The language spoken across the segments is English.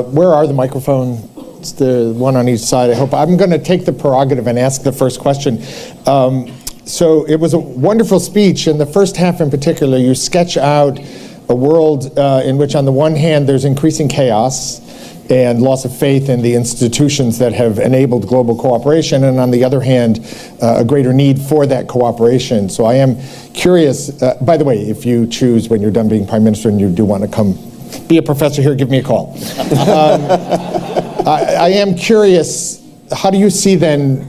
Where are the microphones? It's the one on each side. I hope I'm going to take the prerogative and ask the first question. So it was a wonderful speech. In the first half in particular, you sketch out a world in which on the one hand there's increasing chaos and loss of faith in the institutions that have enabled global cooperation, and on the other hand, a greater need for that cooperation. So I am curious, by the way, if you choose when you're done being Prime Minister and you do want to come be a professor here, give me a call. I am curious, how do you see then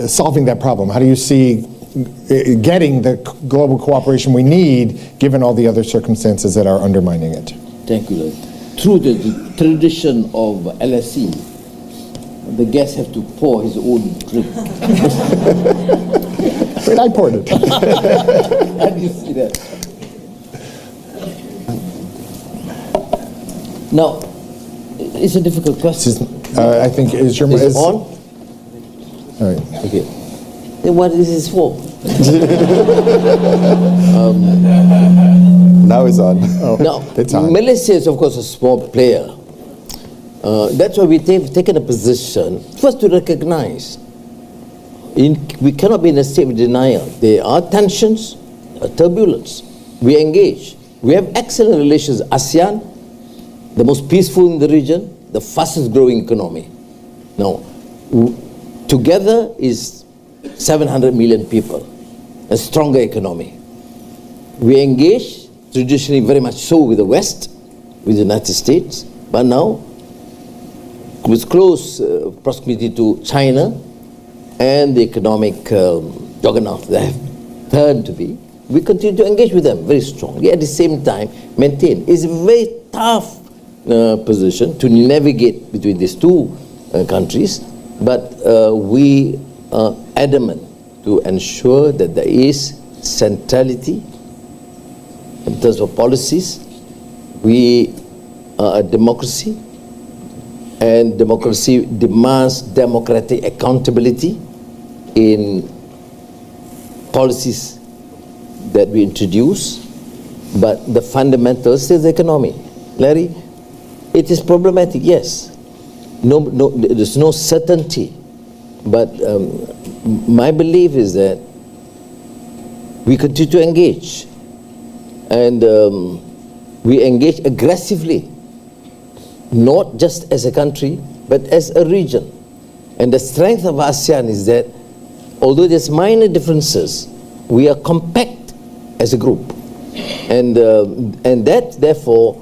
solving that problem? How do you see getting the global cooperation we need, given all the other circumstances that are undermining it? Thank you. Through the tradition of LSE, the guests have to pour his own drink. Wait, I poured it. How do you see that? Now, it's a difficult question. I think is your is it on? All right. Okay. Then what is this for? Now it's on. Oh, now, it's on. Malaysia is of course a small player. That's why we've taken a position first to recognize we cannot be in a state of denial. There are tensions, turbulence. We engage. We have excellent relations. ASEAN, the most peaceful in the region, the fastest growing economy. Now, together is 700 million people, a stronger economy. We engage, traditionally very much so with the West, with the United States, but now with close proximity to China and the economic juggernaut they have turned to be, we continue to engage with them very strongly, at the same time maintain. It's a very tough position to navigate between these two countries, but we are adamant to ensure that there is centrality in terms of policies. We are a democracy, and democracy demands democratic accountability in policies that we introduce, but the fundamentals is the economy. Larry, it is problematic, yes. There's no certainty, but my belief is that we continue to engage, and we engage aggressively, not just as a country, but as a region. And the strength of ASEAN is that although there's minor differences, we are compact as a group, and that therefore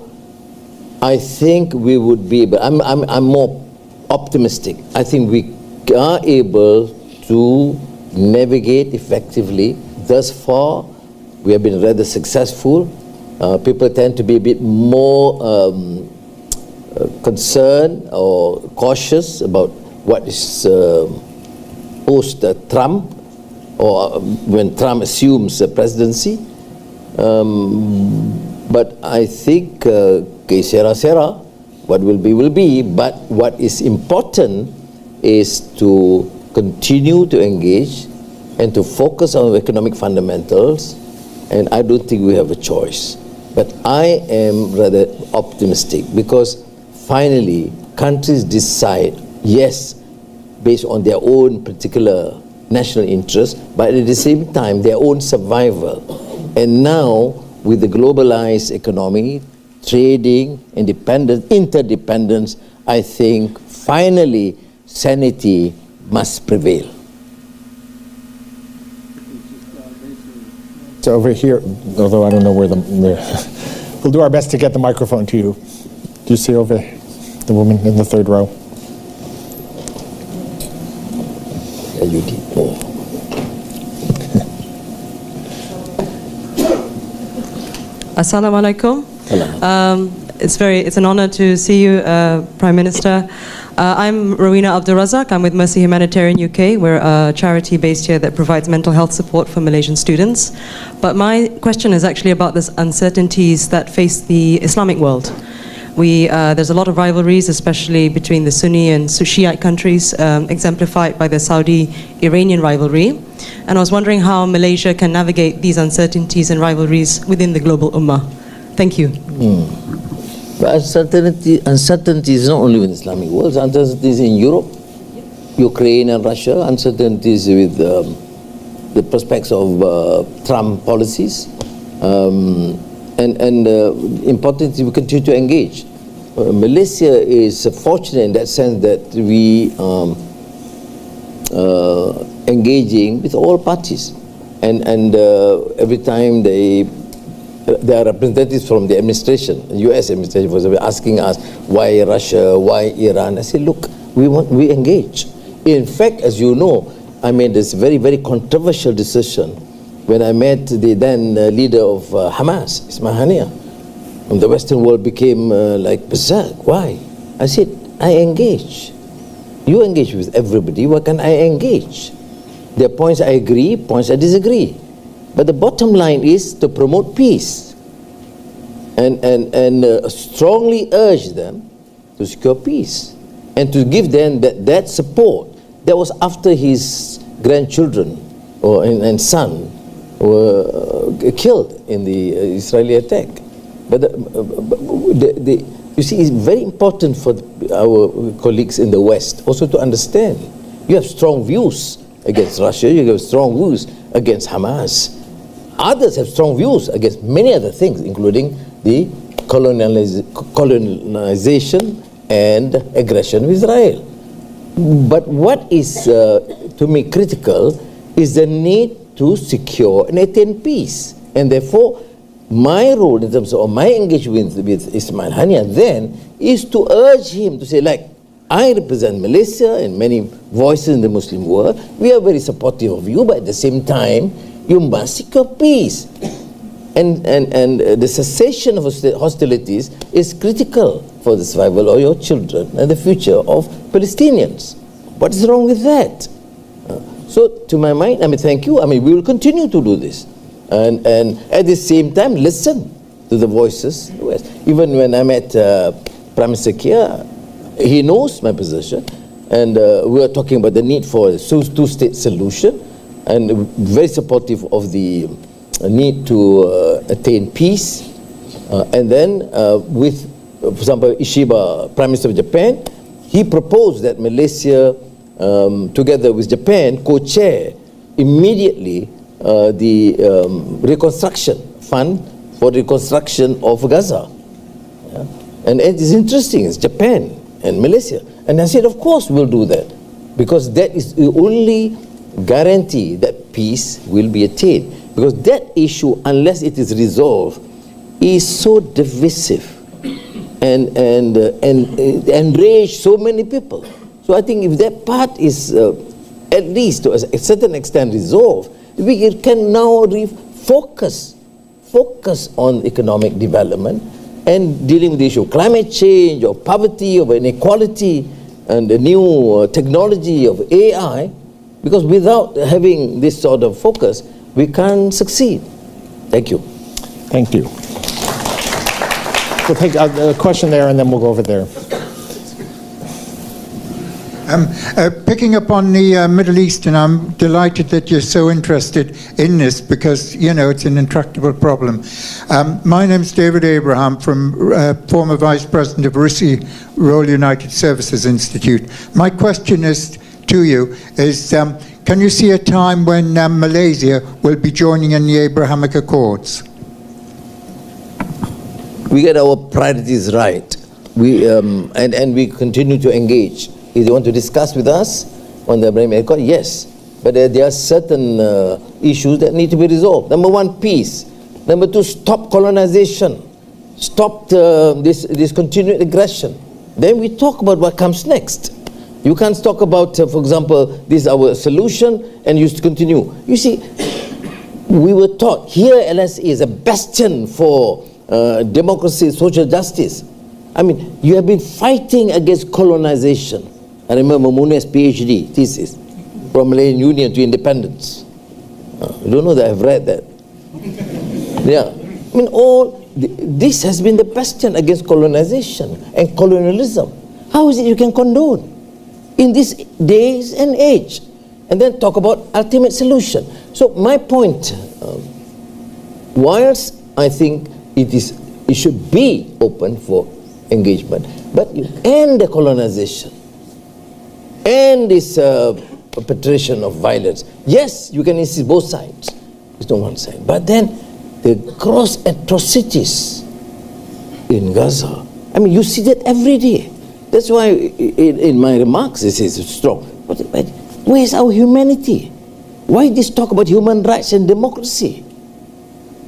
I think we would be able, I'm more optimistic. I think we are able to navigate effectively. Thus far, we have been rather successful. People tend to be a bit more concerned or cautious about what is post-Trump, or when Trump assumes the presidency. But I think sera-sera, what will be, but what is important is to continue to engage and to focus on economic fundamentals, and I don't think we have a choice. But I am rather optimistic, because finally countries decide, yes, based on their own particular national interest, but at the same time their own survival. And now with the globalized economy, trading, interdependence, I think finally sanity must prevail. It's over here, although I don't know where we'll do our best to get the microphone to you. Do you see over the woman in the third row? Assalamu alaikum. It's an honor to see you, Prime Minister. I'm Rowena Abdulrazak. I'm with Mercy Humanitarian UK. We're a charity based here that provides mental health support for Malaysian students. But my question is actually about the uncertainties that face the Islamic world. There's a lot of rivalries, especially between the Sunni and Shiite countries, exemplified by the Saudi-Iranian rivalry. And I was wondering how Malaysia can navigate these uncertainties and rivalries within the global ummah. Thank you. But uncertainty is not only with the Islamic world, uncertainties in Europe, Ukraine and Russia, uncertainties with the prospects of Trump policies, and importantly, we continue to engage. Malaysia is fortunate in that sense that we engaging with all parties, and every time there are representatives from the administration, U.S. administration, for example, asking us why Russia, why Iran. I say, look, we engage. In fact, as you know, I made this very, very controversial decision when I met the then leader of Hamas, Ismail Haniyeh. And the Western world became like berserk. Why? I said, I engage. You engage with everybody. Why can't I engage? There are points I agree, points I disagree. But the bottom line is to promote peace and strongly urge them to secure peace and to give them that support. That was after his grandchildren and son were killed in the Israeli attack. But you see, it's very important for our colleagues in the West also to understand. You have strong views against Russia, you have strong views against Hamas. Others have strong views against many other things, including the colonization and aggression of Israel. But what is, to me, critical is the need to secure and attain peace. And therefore, my role in terms of my engagement with Ismail Haniyeh then is to urge him to say, like, I represent Malaysia and many voices in the Muslim world. We are very supportive of you, but at the same time, you must secure peace. And the cessation of hostilities is critical for the survival of your children and the future of Palestinians. What is wrong with that? So, to my mind, thank you. We will continue to do this. And at the same time, listen to the voices. Even when I met Prime Minister Kia, he knows my position. And we are talking about the need for a two-state solution, and very supportive of the need to attain peace. And then with, for example, Ishiba, Prime Minister of Japan, he proposed that Malaysia, together with Japan, co-chair immediately the reconstruction fund for reconstruction of Gaza. Yeah? And it is interesting, it's Japan and Malaysia. And I said, of course we'll do that, because that is the only guarantee that peace will be attained. Because that issue, unless it is resolved, is so divisive and enrage so many people. So I think if that part is at least to a certain extent resolved, we can now focus on economic development and dealing with the issue of climate change, or poverty, of inequality, and the new technology of AI, because without having this sort of focus, we can't succeed. Thank you. Thank you. We'll take a question there, and then we'll go over there. Picking up on the Middle East, and I'm delighted that you're so interested in this, because, you know, it's an intractable problem. My name's David Abraham, from former Vice President of RISI, Royal United Services Institute. My question is to you is, can you see a time when Malaysia will be joining in the Abrahamic Accords? We get our priorities right. And we continue to engage. If they want to discuss with us on the Abrahamic Accord, yes. But there are certain issues that need to be resolved. Number one, peace. Number two, stop colonization. Stop this continued aggression. Then we talk about what comes next. You can't talk about, for example, this is our solution, and you continue. You see, we were taught here LSE is a bastion for democracy, social justice. You have been fighting against colonization. I remember Munir's PhD thesis, from Malayan Union to independence. I don't know that I've read that. Yeah, this has been the bastion against colonization and colonialism. How is it you can condone in this days and age, and then talk about ultimate solution? So my point, whilst I think it should be open for engagement. But you end the colonization, end this perpetration of violence. Yes, you can insist both sides. It's not one side. But then the gross atrocities in Gaza, I mean, you see that every day. That's why in my remarks this is strong. But where is our humanity? Why this talk about human rights and democracy?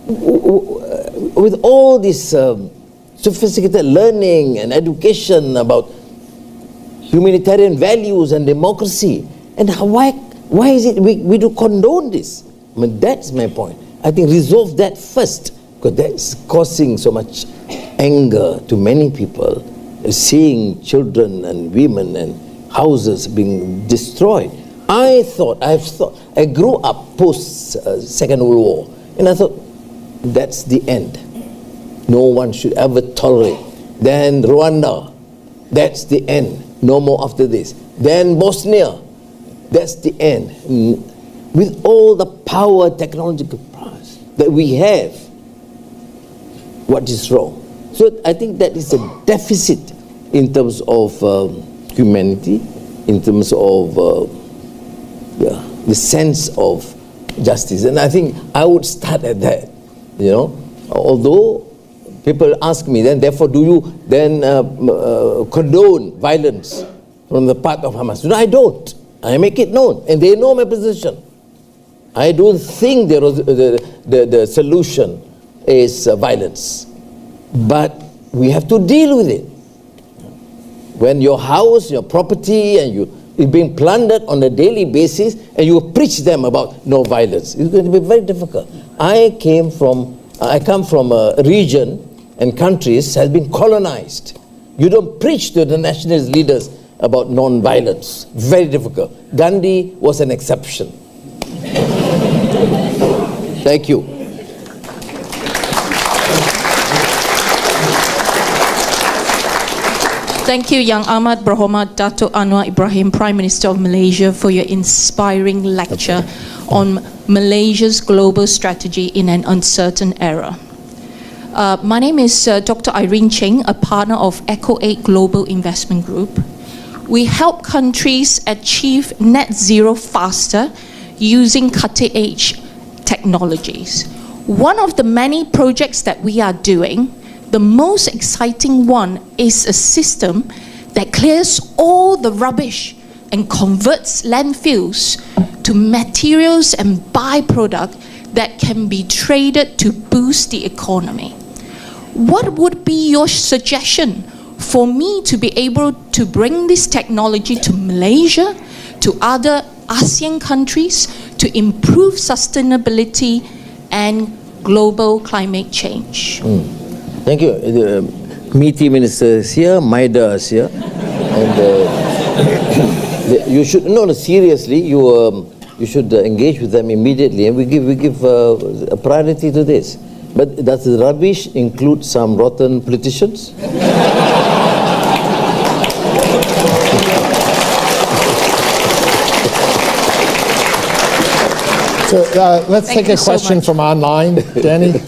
With all this sophisticated learning and education about humanitarian values and democracy, and why is it we do condone this? I mean, that's my point. I think resolve that first, because that's causing so much anger to many people, seeing children and women and houses being destroyed. I grew up post Second World War, and I thought that's the end. No one should ever tolerate. Then Rwanda, that's the end. No more after this. Then Bosnia, that's the end. With all the power, technological powers that we have, what is wrong? So I think that is a deficit in terms of humanity, in terms of the sense of justice. And I think I would start at that, you know. Although people ask me, then therefore do you then condone violence from the part of Hamas? No, I don't. I make it known, and they know my position. I don't think the solution is violence, but we have to deal with it. When your house, your property, and you is being plundered on a daily basis, and you preach them about no violence, it's going to be very difficult. I come from a region and countries has been colonized. You don't preach to the nationalist leaders about non-violence. Very difficult. Gandhi was an exception. Thank you. Thank you, Yang Ahmad Berhormat Dato' Anwar Ibrahim, Prime Minister of Malaysia, for your inspiring lecture on Malaysia's global strategy in an uncertain era. My name is Dr. Irene Cheng, a partner of Echo 8 Global Investment Group. We help countries achieve net zero faster using cutting-edge technologies. One of the many projects that we are doing, the most exciting one, is a system that clears all the rubbish and converts landfills to materials and byproduct that can be traded to boost the economy. What would be your suggestion for me to be able to bring this technology to Malaysia, to other ASEAN countries, to improve sustainability and global climate change? Thank you. The meaty minister is here, Maida is here, and you should seriously. You should engage with them immediately, and we give a priority to this. But does the rubbish include some rotten politicians? So let's take a question from online, Danny.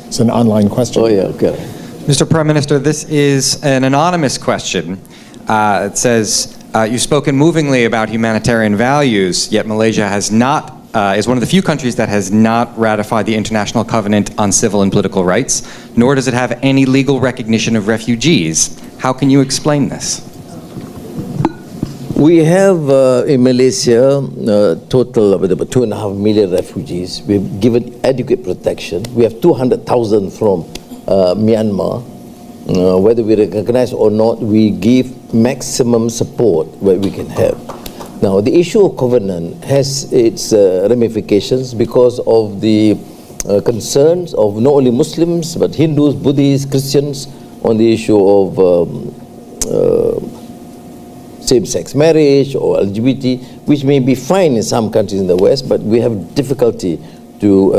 It's an online question. Oh yeah, okay. Mr. Prime Minister, this is an anonymous question. It says, you've spoken movingly about humanitarian values, yet Malaysia has not, is one of the few countries that has not ratified the International Covenant on Civil and Political Rights, nor does it have any legal recognition of refugees. How can you explain this? We have in Malaysia a total of about 2.5 million refugees. We've given adequate protection. We have 200,000 from Myanmar. Whether we recognize or not, we give maximum support where we can have. Now, the issue of covenant has its ramifications because of the concerns of not only Muslims, but Hindus, Buddhists, Christians on the issue of same-sex marriage or LGBT, which may be fine in some countries in the West, but we have difficulty to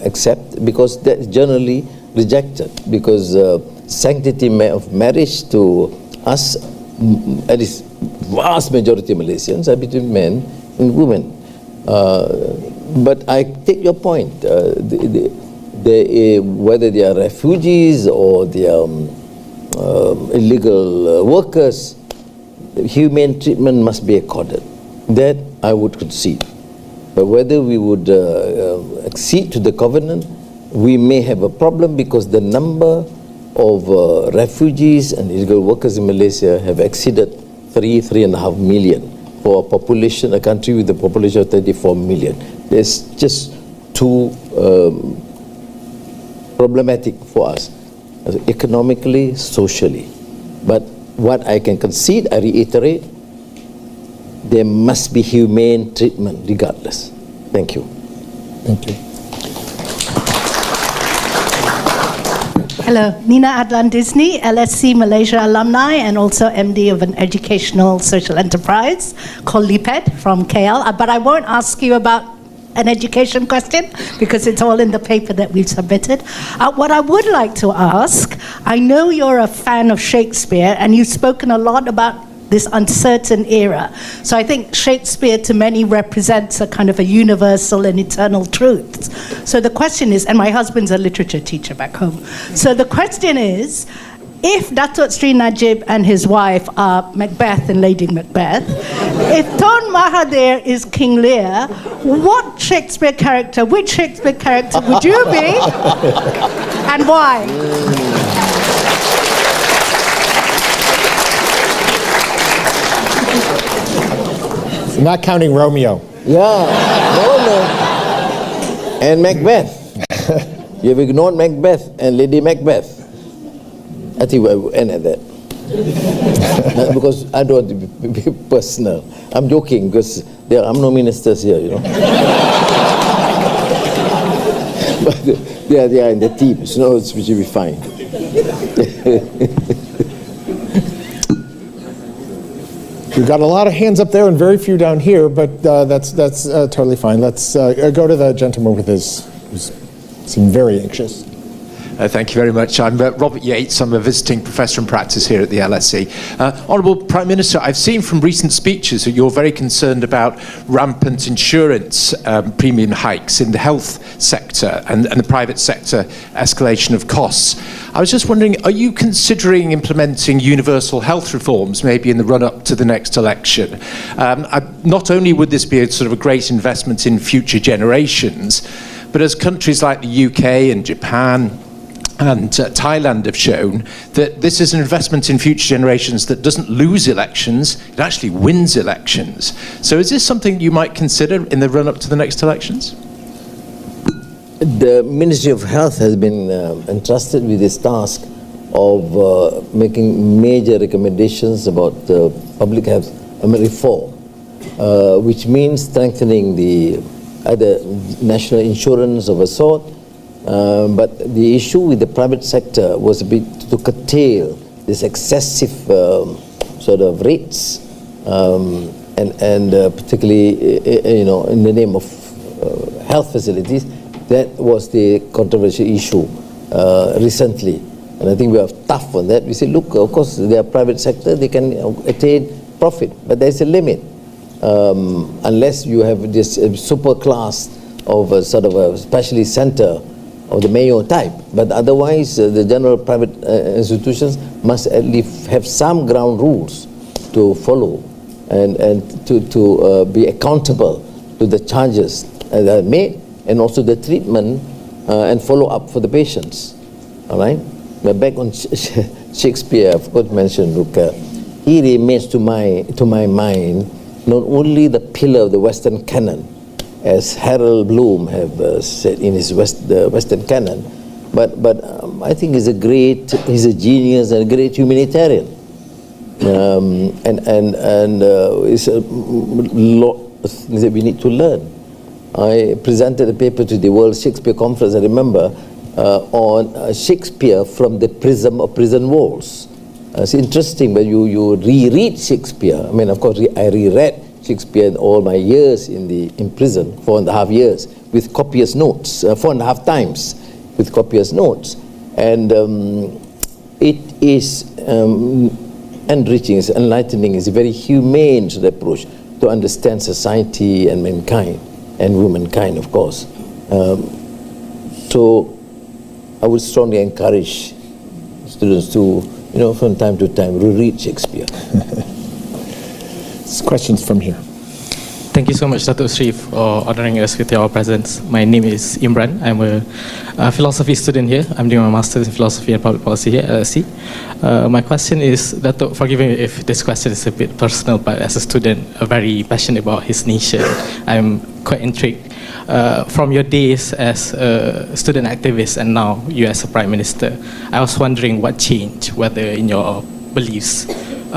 accept because that's generally rejected, because sanctity of marriage to us, at least vast majority of Malaysians, are between men and women. But I take your point. The whether they are refugees or they are illegal workers, humane treatment must be accorded. That I would concede. But whether we would accede to the covenant, we may have a problem because the number of refugees and illegal workers in Malaysia have exceeded 3.5 million for a country with a population of 34 million. It's just too problematic for us, economically, socially. But what I can concede, I reiterate, there must be humane treatment regardless. Thank you. Thank you. Hello, Nina Adlan Disney, LSE Malaysia alumni and also MD of an educational social enterprise called LIPED from KL. But I won't ask you about an education question because it's all in the paper that we've submitted. What I would like to ask, I know you're a fan of Shakespeare and you've spoken a lot about this uncertain era. So I think Shakespeare to many represents a kind of a universal and eternal truth. So the question is, and my husband's a literature teacher back home. So the question is, if Datuk Sri Najib and his wife are Macbeth and Lady Macbeth, if Tun Mahathir is King Lear, which Shakespeare character would you be? And why? Not counting Romeo. Yeah, Romeo and Macbeth. You've ignored Macbeth and Lady Macbeth. I think we'll end at that. Not because I don't want to be personal. I'm joking because I'm no ministers here, you know. But they are in the team, so it will be fine. We've got a lot of hands up there and very few down here, but that's totally fine. Let's go to the gentleman with who's seemed very anxious. Thank you very much. I'm Robert Yates. I'm a visiting professor in practice here at the LSE. Honourable Prime Minister, I've seen from recent speeches that you're very concerned about rampant insurance premium hikes in the health sector and the private sector escalation of costs. I was just wondering, are you considering implementing universal health reforms maybe in the run-up to the next election? Not only would this be a sort of a great investment in future generations, but as countries like the UK and Japan and Thailand have shown, that this is an investment in future generations that doesn't lose elections, it actually wins elections. So is this something you might consider in the run-up to the next elections? The Ministry of Health has been entrusted with this task of making major recommendations about public health reform, which means strengthening the either national insurance of a sort, but the issue with the private sector was a bit to curtail this excessive sort of rates, and particularly in the name of health facilities. That was the controversial issue recently, and I think we are tough on that. We say, look, of course, they are private sector; they can attain profit, but there is a limit. Unless you have this super class of a sort of a specialist center of the Mayo type, but otherwise the general private institutions must at least have some ground rules to follow and to be accountable to the charges that are made and also the treatment and follow up for the patients. All right? But back on Shakespeare, I forgot to mention, look, he remains to my mind not only the pillar of the Western canon, as Harold Bloom have said in his Western canon, but I think he's a genius and a great humanitarian, and it's a lot of things that we need to learn. I presented a paper to the World Shakespeare Conference, I remember, on Shakespeare from the prism of prison walls. It's interesting, but you reread Shakespeare. I mean, of course, I reread Shakespeare in all my years in prison, 4.5 years, with copious notes, 4.5 times with copious notes. And it is enriching, it's enlightening, it's a very humane approach to understand society and mankind, and womankind, of course. So I would strongly encourage students to, from time to time, reread Shakespeare. Questions from here. Thank you so much, Dato' Sri, for honoring us with your presence. My name is Imran. I'm a philosophy student here. I'm doing my master's in philosophy and public policy here at LSE. My question is, Dato', forgive me if this question is a bit personal, but as a student, very passionate about his nation, I'm quite intrigued. From your days as a student activist and now you as a Prime Minister, I was wondering what changed, whether in your beliefs,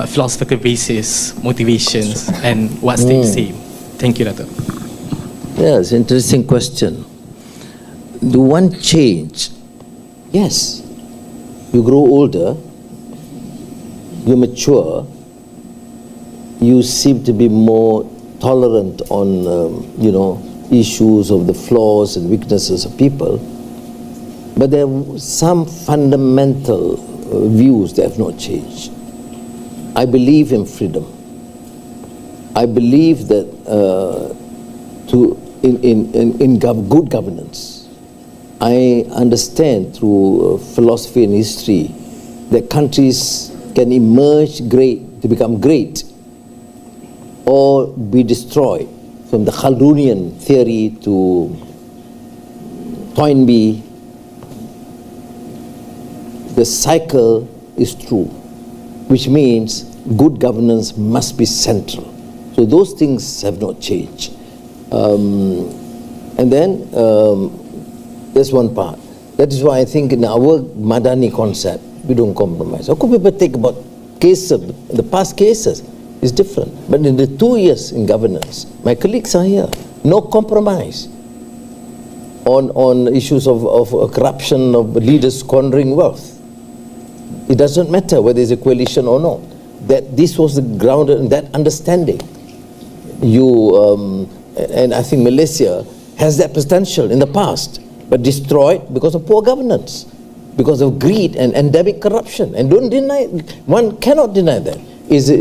philosophical basis, motivations, and what stayed the same. Thank you, Dato'. Yeah, it's an interesting question. Do one change? Yes. You grow older, you mature, you seem to be more tolerant on, issues of the flaws and weaknesses of people. But there are some fundamental views that have not changed. I believe in freedom. I believe that in good governance. I understand through philosophy and history that countries can emerge great, to become great, or be destroyed. From the Khaldunian theory to Toynbee, the cycle is true, which means good governance must be central. So those things have not changed. And then there's one part. That is why I think in our Madani concept, we don't compromise. How could people take about cases, the past cases? Is different. But in the 2 years in governance, my colleagues are here. No compromise on issues of corruption, of leaders squandering wealth. It doesn't matter whether it's a coalition or not. That this was the ground in that understanding. And I think Malaysia has that potential in the past, but destroyed because of poor governance, because of greed and endemic corruption. And don't deny, one cannot deny that. Is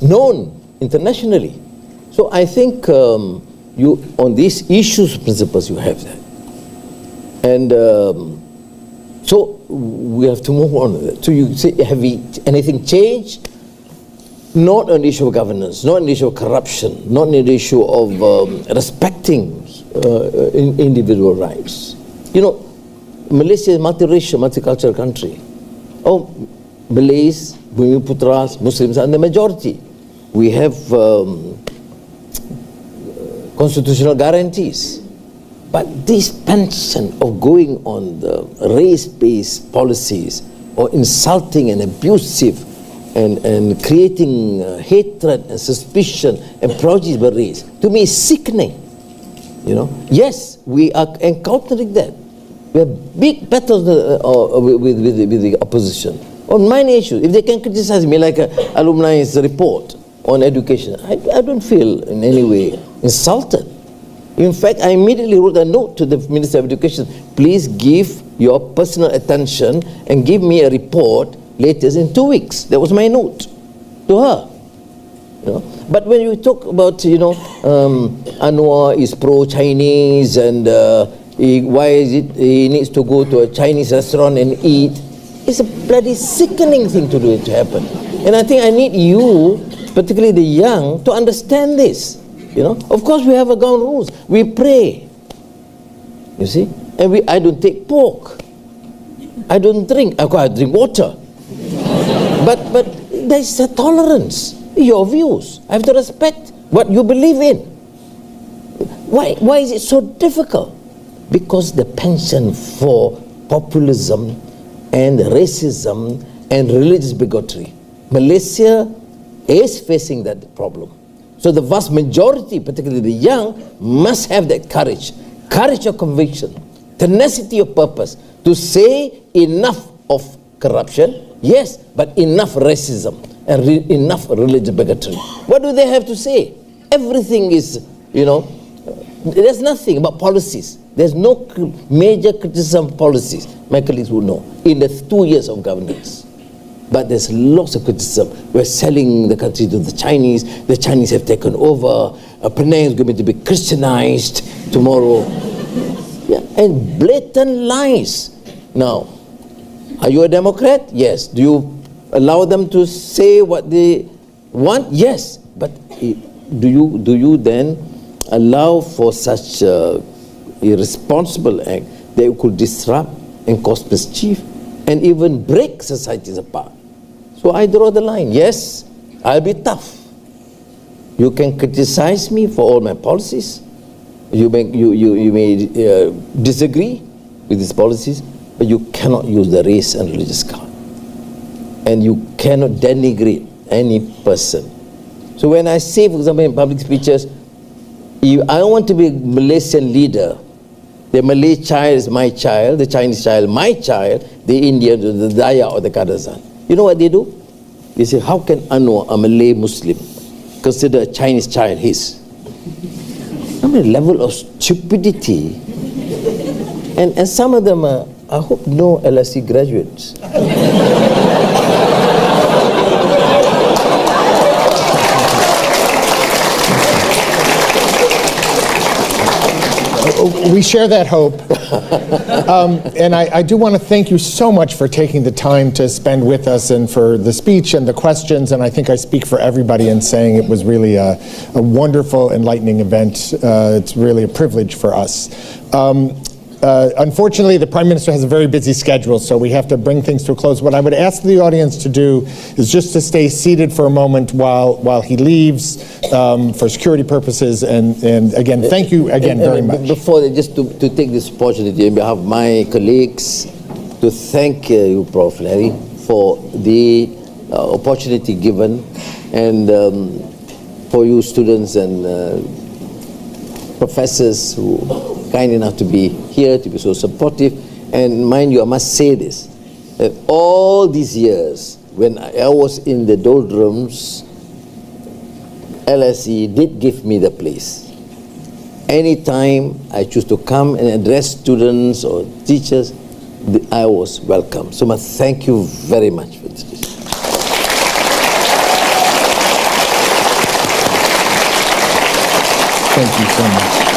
known internationally. So I think you on these issues, principles, you have that. And so we have to move on with it. So you say, have anything changed? Not an issue of governance, not an issue of corruption, not an issue of respecting individual rights. Malaysia is a multiracial, multicultural country. Malays, Bumiputras, Muslims are the majority. We have constitutional guarantees. But this penchant of going on the race-based policies or insulting and abusive and creating hatred and suspicion and prejudice by race, to me is sickening. Yes, we are encountering that. We have big battles with the opposition. On many issues, if they can criticize me like an alumni's report on education, I don't feel in any way insulted. In fact, I immediately wrote a note to the Minister of Education, please give your personal attention and give me a report latest in 2 weeks. That was my note to her. But when you talk about, Anwar is pro-Chinese and why is it he needs to go to a Chinese restaurant and eat, it's a bloody sickening thing to happen. And I think I need you, particularly the young, to understand this. Of course we have our ground rules. We pray. You see? And I don't take pork. I don't drink. I drink water. But there's a tolerance. Your views. I have to respect what you believe in. Why is it so difficult? Because the penchant for populism and racism and religious bigotry. Malaysia is facing that problem. So the vast majority, particularly the young, must have that courage of conviction, tenacity of purpose, to say enough of corruption, yes, but enough racism and enough religious bigotry. What do they have to say? Everything is, there's nothing about policies. There's no major criticism of policies. My colleagues will know, in the 2 years of governance. But there's lots of criticism. We're selling the country to the Chinese have taken over, Penang is going to be Christianized tomorrow. Yeah. and blatant lies. Now, are you a Democrat? Yes. Do you allow them to say what they want? Yes. But do you then allow for such irresponsible act that could disrupt and cause mischief and even break societies apart? So I draw the line. Yes, I'll be tough. You can criticize me for all my policies. You may disagree with these policies, but you cannot use the race and religious card. And you cannot denigrate any person. So when I say, for example, in public speeches, if I want to be a Malaysian leader, the Malay child is my child, the Chinese child my child, the Indian, the Dayak or the Kadazan. You know what they do? They say, how can Anwar, a Malay Muslim, consider a Chinese child his? I mean, level of stupidity. And some of them are, I hope, no LSE graduates. We share that hope. And I do want to thank you so much for taking the time to spend with us and for the speech and the questions. And I think I speak for everybody in saying it was really a wonderful, enlightening event. It's really a privilege for us. Unfortunately, the Prime Minister has a very busy schedule, so we have to bring things to a close. What I would ask the audience to do is just to stay seated for a moment while he leaves for security purposes. And again, thank you again very much. Before, just to take this opportunity on behalf of my colleagues, to thank you, Prof. Larry, for the opportunity given, and for you students and professors who are kind enough to be here, to be so supportive. And mind you, I must say this, that all these years, when I was in the doldrums, LSE did give me the place. Anytime I choose to come and address students or teachers, I was welcome. So I must thank you very much for this. Thank you so much.